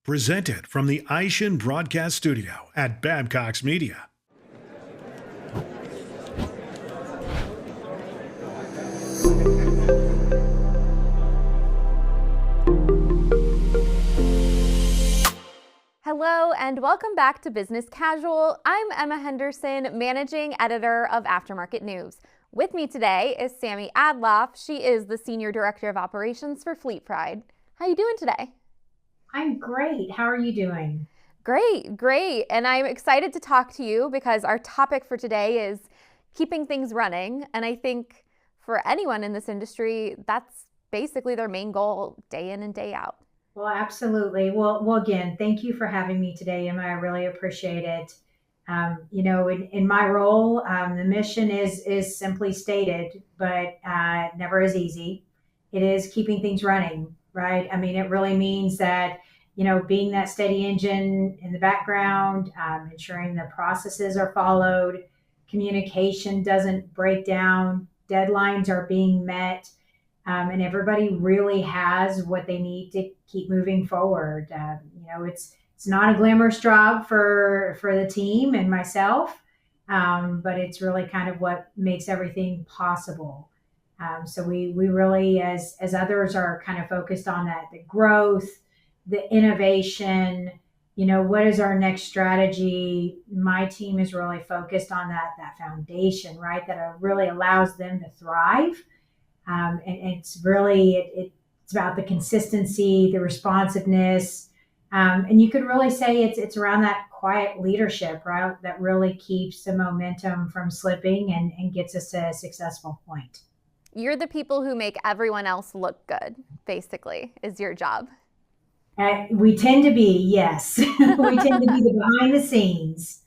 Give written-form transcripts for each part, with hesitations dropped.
Presented from the Aishin Broadcast Studio at Babcock's Media. Hello and welcome back to Business Casual. I'm Emma Henderson, Managing Editor of Aftermarket News. With me today is Sami Adlof. She is the Senior Director of Operations for FleetPride. How are you doing today? I'm great. How are you doing? Great. And I'm excited to talk to you because our topic for today is keeping things running. And I think for anyone in this industry, that's basically their main goal day in and day out. Well, absolutely. Well, again, thank you for having me today, Emma. I really appreciate it. In my role, the mission is simply stated, but never is easy. It is keeping things running, right? I mean, it really means that, being that steady engine in the background, ensuring the processes are followed, communication doesn't break down, deadlines are being met, and everybody really has what they need to keep moving forward. It's not a glamorous job for the team and myself, but it's really kind of what makes everything possible. So we really, as others are kind of focused on that, the growth, the innovation, what is our next strategy? My team is really focused on that foundation, right? That really allows them to thrive. And it's really, it's about the consistency, the responsiveness. And you could really say it's around that quiet leadership, right? That really keeps the momentum from slipping and gets us to a successful point. You're the people who make everyone else look good, basically, is your job. We tend to be, yes. We tend to be the behind the scenes.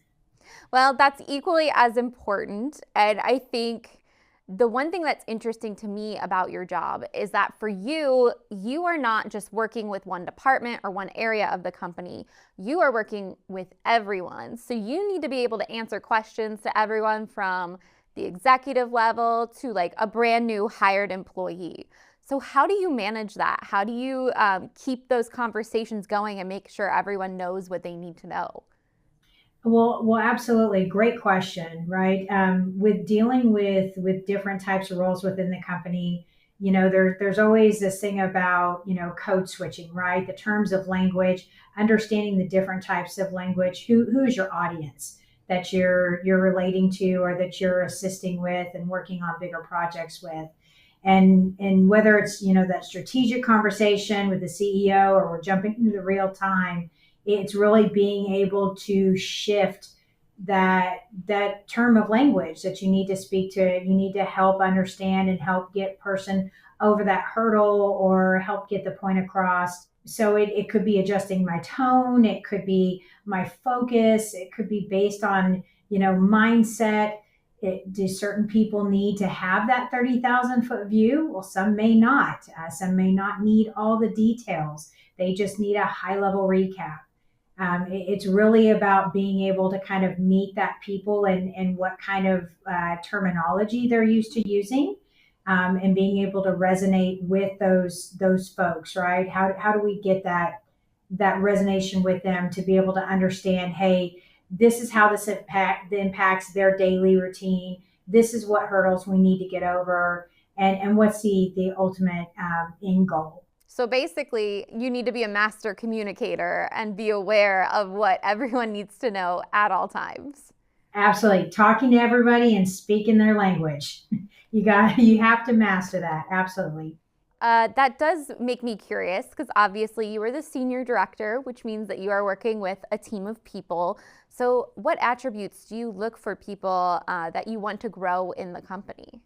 Well, that's equally as important. And I think the one thing that's interesting to me about your job is that for you, you are not just working with one department or one area of the company. You are working with everyone. So you need to be able to answer questions to everyone from the executive level to like a brand new hired employee. So how do you manage that? How do you keep those conversations going and make sure everyone knows what they need to know? Well, absolutely. Great question, right? With dealing with different types of roles within the company, there's always this thing about, code switching, right? The terms of language, understanding the different types of language. Who's your audience that you're relating to or that you're assisting with and working on bigger projects with? And whether it's, that strategic conversation with the CEO or we're jumping into the real time, it's really being able to shift that term of language that you need to speak to. You need to help understand and help get person over that hurdle or help get the point across. So it could be adjusting my tone. It could be my focus. It could be based on, mindset. Do certain people need to have that 30,000 foot view? Well, some may not. Some may not need all the details. They just need a high level recap. It's really about being able to kind of meet that people and what kind of terminology they're used to using, and being able to resonate with those folks, right? How do we get that resonation with them to be able to understand, hey, this is how this impacts their daily routine. This is what hurdles we need to get over, and what's the ultimate end goal. So basically, you need to be a master communicator and be aware of what everyone needs to know at all times. Absolutely. Talking to everybody and speaking their language. You have to master that. Absolutely. That does make me curious because obviously you are the senior director, which means that you are working with a team of people. So what attributes do you look for people that you want to grow in the company?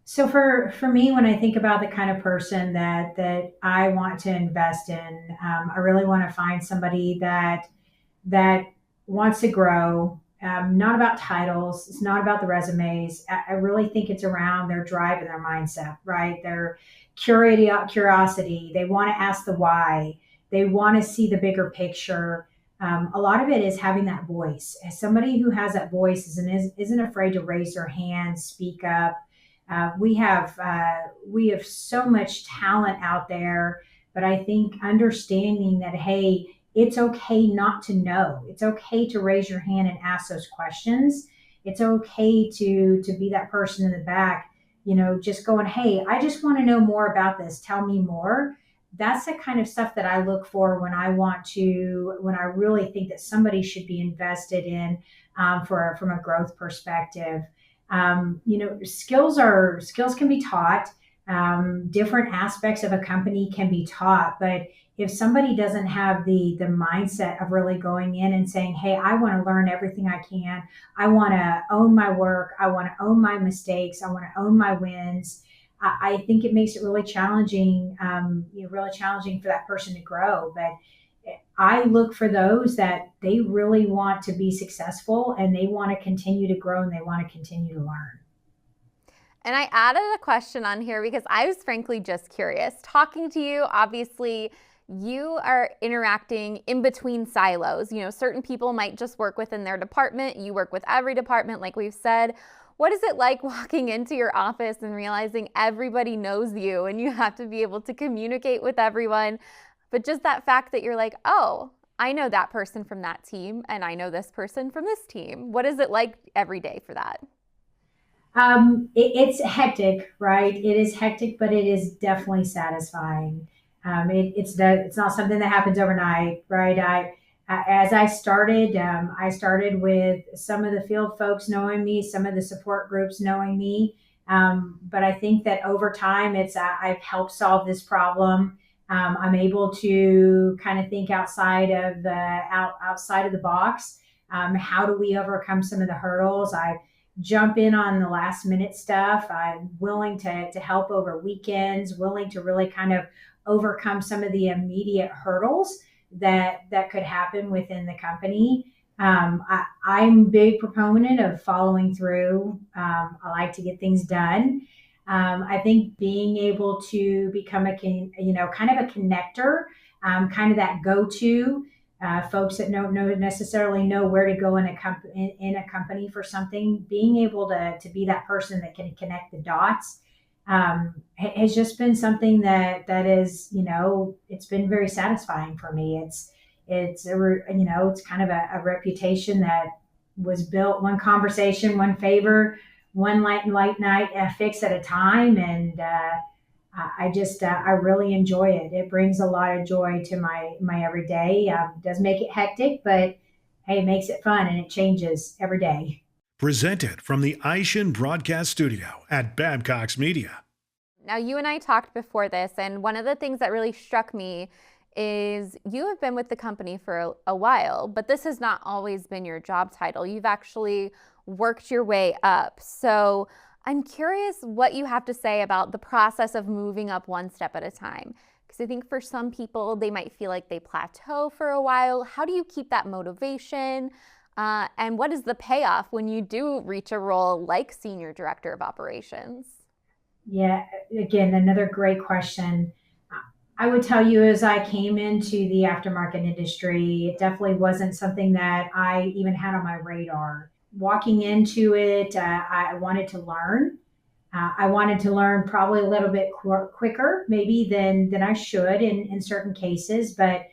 So for me, when I think about the kind of person that I want to invest in, I really want to find somebody that wants to grow. Not about titles. It's not about the resumes. I really think it's around their drive and their mindset, right? Their curiosity. They want to ask the why. They want to see the bigger picture. A lot of it is having that voice. As somebody who has that voice isn't afraid to raise their hand, speak up. We have so much talent out there, but I think understanding that, hey, it's okay not to know. It's okay to raise your hand and ask those questions. It's okay to be that person in the back, just going, hey, I just want to know more about this. Tell me more. That's the kind of stuff that I look for when when I really think that somebody should be invested in, from a growth perspective. Skills can be taught. Different aspects of a company can be taught, but if somebody doesn't have the mindset of really going in and saying, hey, I want to learn everything I can, I want to own my work, I want to own my mistakes, I want to own my wins, I think it makes it really challenging, really challenging for that person to grow. But I look for those that they really want to be successful and they want to continue to grow and they want to continue to learn. And I added a question on here because I was frankly just curious. Talking to you, obviously, you are interacting in between silos. Certain people might just work within their department. You work with every department, like we've said. What is it like walking into your office and realizing everybody knows you and you have to be able to communicate with everyone? But just that fact that you're like, oh, I know that person from that team and I know this person from this team. What is it like every day for that? It's hectic, right? It is hectic, but it is definitely satisfying. It's not something that happens overnight, right? As I started with some of the field folks knowing me, some of the support groups knowing me. But I think that over time, I've helped solve this problem. I'm able to kind of think outside of the box. How do we overcome some of the hurdles? I jump in on the last minute stuff. I'm willing to help over weekends, willing to really kind of overcome some of the hurdles that could happen within the company. I'm a big proponent of following through. I like to get things done. I think being able to become kind of a connector, kind of that go-to, folks that don't necessarily know where to go in a company for something, being able to be that person that can connect the dots, has just been something that is, it's been very satisfying for me. It's kind of a reputation that was built one conversation, one favor, one light night fix at a time. And, I really enjoy it. It brings a lot of joy to my everyday. It does make it hectic, but hey, it makes it fun and it changes every day. Presented from the Aishin Broadcast Studio at Babcox Media. Now, you and I talked before this, and one of the things that really struck me is you have been with the company for a while, but this has not always been your job title. You've actually worked your way up. So I'm curious what you have to say about the process of moving up one step at a time. Because I think for some people, they might feel like they plateau for a while. How do you keep that motivation? And what is the payoff when you do reach a role like Senior Director of Operations? Yeah, again, another great question. I would tell you, as I came into the aftermarket industry, it definitely wasn't something that I even had on my radar. Walking into it, I wanted to learn. I wanted to learn probably a little bit quicker, maybe than I should in certain cases. But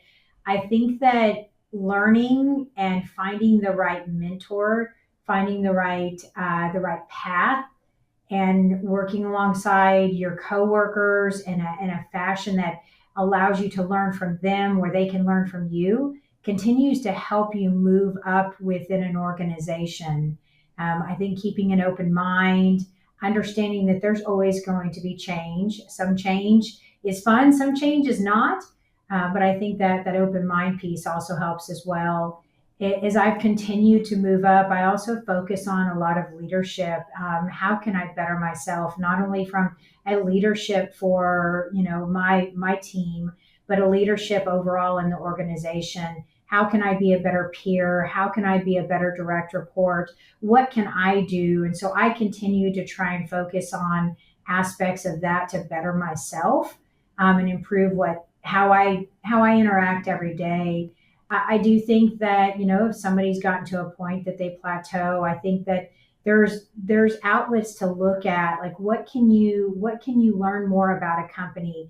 I think that learning and finding the right mentor, finding the right path, and working alongside your coworkers in a fashion that allows you to learn from them, where they can learn from you, continues to help you move up within an organization. I think keeping an open mind, understanding that there's always going to be change. Some change is fun, some change is not. But I think that open mind piece also helps as well. As I've continued to move up, I also focus on a lot of leadership. How can I better myself, not only from a leadership for my team, but a leadership overall in the organization? How can I be a better peer? How can I be a better direct report? What can I do? And so I continue to try and focus on aspects of that to better myself, and improve how I interact every day. I do think that, if somebody's gotten to a point that they plateau, I think that there's outlets to look at, like what can you learn more about a company?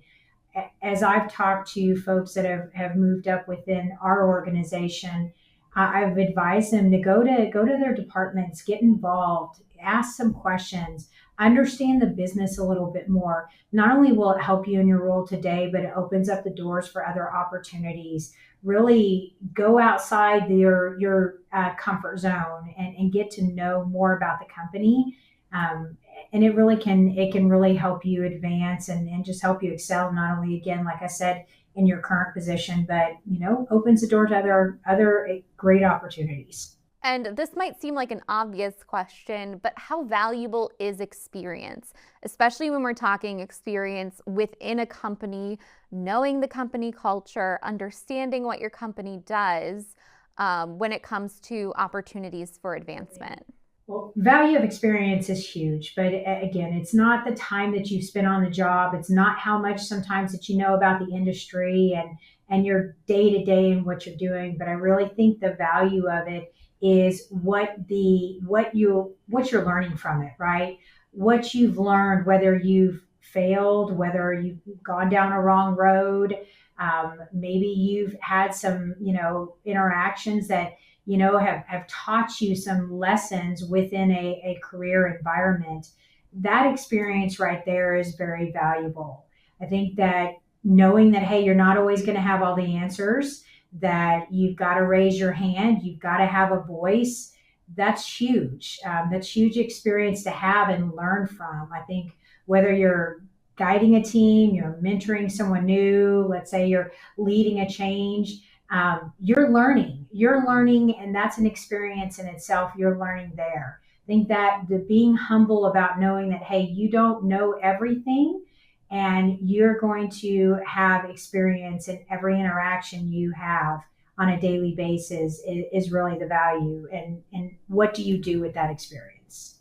as I've talked to folks that have moved up within our organization, I've advised them to go to their departments, get involved, ask some questions, understand the business a little bit more. Not only will it help you in your role today, but it opens up the doors for other opportunities. Really go outside your comfort zone and get to know more about the company. And it can really help you advance and just help you excel, not only, again, like I said, in your current position, but opens the door to other great opportunities. And this might seem like an obvious question, but how valuable is experience, especially when we're talking experience within a company, knowing the company culture, understanding what your company does when it comes to opportunities for advancement? Well, value of experience is huge, but again, it's not the time that you spend on the job. It's not how much sometimes that you know about the industry and your day to day and what you're doing. But I really think the value of it is what you're learning from it, right? What you've learned, whether you've failed, whether you've gone down a wrong road, maybe you've had some interactions that have taught you some lessons within a career environment. That experience right there is very valuable. I think that knowing that, hey, you're not always going to have all the answers, that you've got to raise your hand, you've got to have a voice, that's huge. That's huge experience to have and learn from. I think whether you're guiding a team, you're mentoring someone new, let's say you're leading a change, you're learning, and that's an experience in itself. You're learning there. I think that the being humble about knowing that, hey, you don't know everything, and you're going to have experience in every interaction you have on a daily basis is really the value. And what do you do with that experience?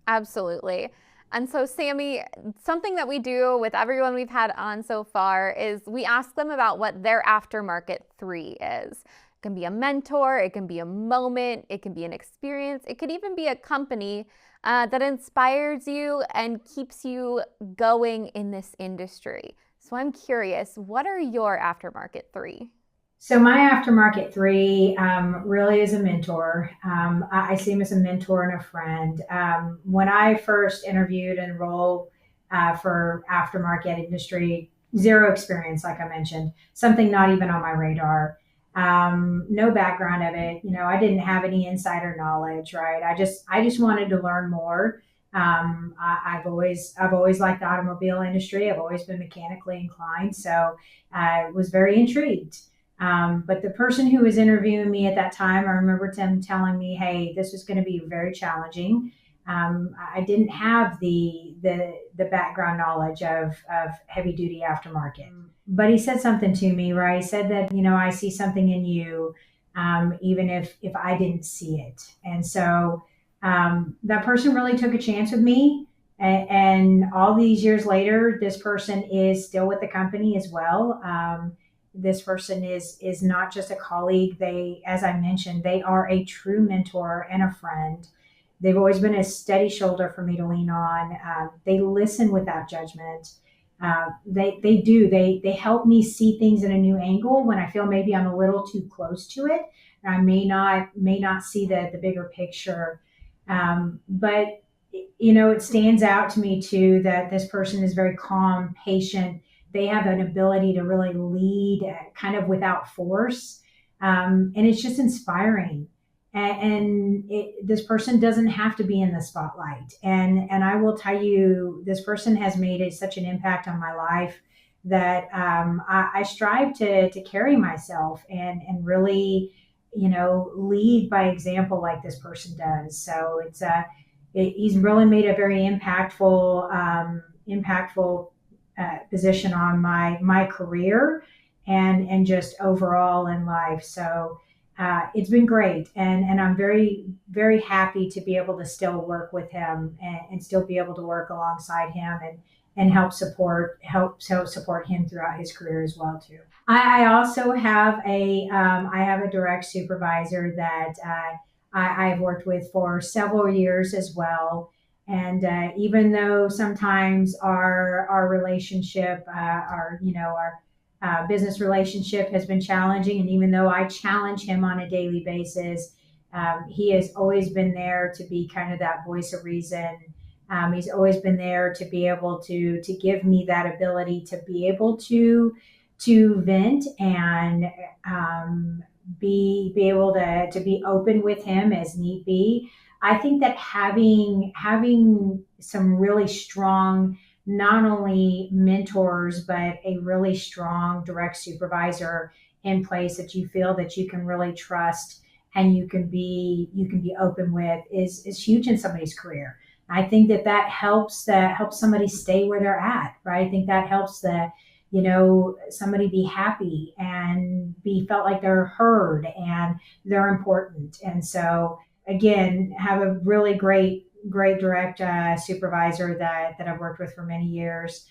Absolutely. And so, Sami, something that we do with everyone we've had on so far is we ask them about what their aftermarket 3 is. It can be a mentor, it can be a moment, it can be an experience, it could even be a company that inspires you and keeps you going in this industry. So I'm curious, what are your aftermarket 3? So my aftermarket 3 really is a mentor. I see him as a mentor and a friend. When I first interviewed and enrolled for aftermarket industry, zero experience, like I mentioned, something not even on my radar. No background of it. I didn't have any insider knowledge, right? I just wanted to learn more. I've always liked the automobile industry. I've always been mechanically inclined, so I was very intrigued. But the person who was interviewing me at that time, I remember them telling me, "Hey, this was going to be very challenging." I didn't have the background knowledge of heavy duty aftermarket, but he said something to me, right? He said that I see something in you, even if I didn't see it. And so that person really took a chance with me. And all these years later, this person is still with the company as well. This person is not just a colleague. They, as I mentioned, they are a true mentor and a friend. They've always been a steady shoulder for me to lean on. They listen without judgment. They help me see things in a new angle when I feel maybe I'm a little too close to it. And I may not see the bigger picture. But it stands out to me too that this person is very calm, patient. They have an ability to really lead kind of without force. And it's just inspiring. And this person doesn't have to be in the spotlight. And I will tell you, this person has made such an impact on my life that I strive to carry myself and really, lead by example like this person does. So he's really made a very impactful position on my career and just overall in life. So it's been great, and I'm very, very happy to be able to still work with him and still be able to work alongside him and help support him throughout his career as well too. I also have a direct supervisor that I've worked with for several years as well. And even though sometimes our relationship, our business relationship has been challenging, and even though I challenge him on a daily basis, he has always been there to be kind of that voice of reason. He's always been there to be able to give me that ability to be able to vent and be able to be open with him as need be. I think that having some really strong, not only mentors, but a really strong direct supervisor in place that you feel that you can really trust and you can be open with is huge in somebody's career. I think that helps somebody stay where they're at, right? I think that helps somebody be happy and be felt like they're heard and they're important. And so again, have a really great direct supervisor that I've worked with for many years.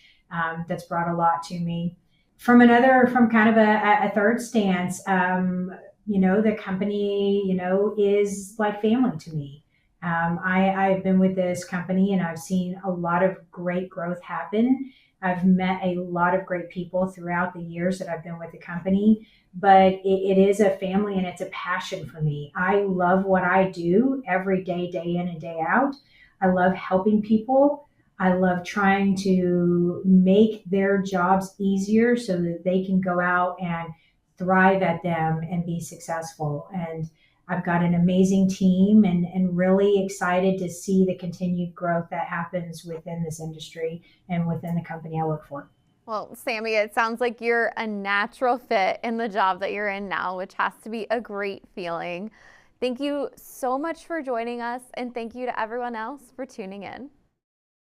That's brought a lot to me. From kind of a third stance, the company, is like family to me. I've been with this company and I've seen a lot of great growth happen. I've met a lot of great people throughout the years that I've been with the company, but it is a family and it's a passion for me. I love what I do every day, day in and day out. I love helping people. I love trying to make their jobs easier so that they can go out and thrive at them and be successful. And I've got an amazing team and really excited to see the continued growth that happens within this industry and within the company I work for. Well, Sami, it sounds like you're a natural fit in the job that you're in now, which has to be a great feeling. Thank you so much for joining us, and thank you to everyone else for tuning in.